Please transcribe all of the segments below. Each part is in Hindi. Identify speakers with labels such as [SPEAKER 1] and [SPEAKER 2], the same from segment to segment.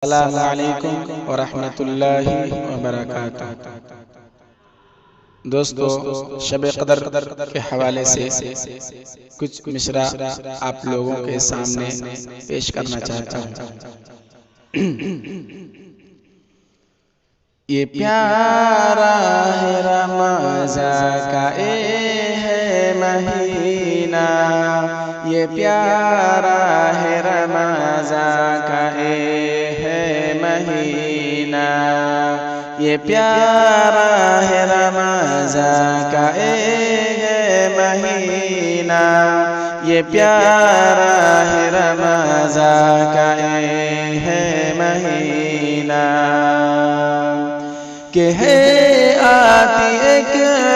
[SPEAKER 1] अस्सलामु अलैकुम व रहमतुल्लाहि व बरकातुहू। दोस्तों, शब क़दर के हवाले से कुछ मिसरा आप लोगों के सामने पेश करना चाहता हूँ। ये प्यारा है रमज़ान का है महीना, ये प्यारा है रमज़ान का है महीना, ये प्यारा है रमज़ान का है महीना, ये प्यारा है रमज़ान का है महीना। कि है आती एक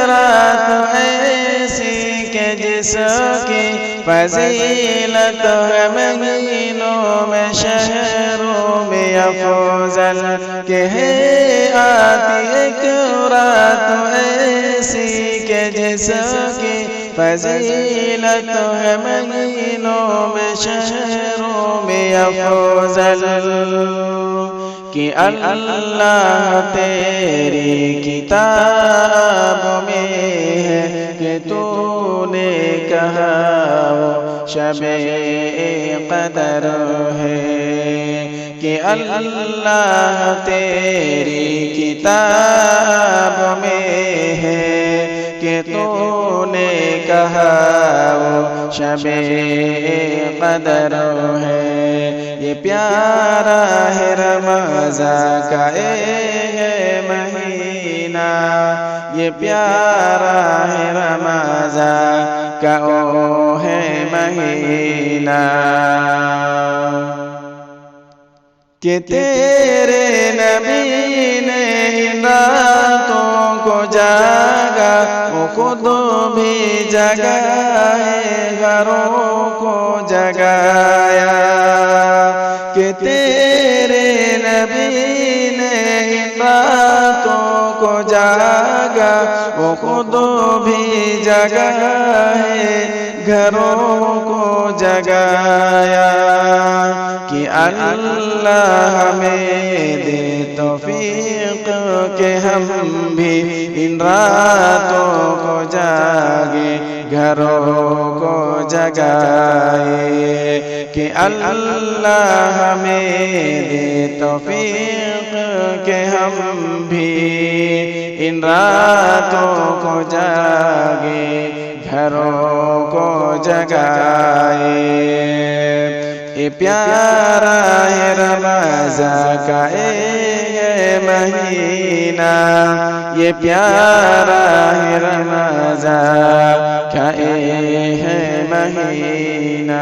[SPEAKER 1] रात ऐसी के जिसकी फजीलत है महीनों में शहरों में अफजल। कि है आती एक रात ऐसी के जिसकी फजीलत है महीनों में शहरों में अफजल। कि अल्लाह तेरी किताब में है कि तूने कहा वो शबे क़दर है। कि अल्लाह तेरी किताब में है कि तूने कहा वो शबे क़दर है। ये प्यारा है रमज़ान का है महीना, ये प्यारा है रमज़ान का ओ है महीना। कि तेरे नबी ने इन रातों को जागा, वो खुद भी जगाए घरों को जगाया। कि तेरे नबी ने इन रातों को जागा, वो खुद भी जगाए घरों को जगाया। कि अल्लाह हमें दे तौफीक के हम भी इन रातों को जागे घरों को जगाए। कि अल्लाह हमें दे तौफीक के हम भी इन रातों को जागे घरों को जगाए। ये प्यारा है रमज़ान का ये महीना, ये प्यारा है रमज़ान का है महीना।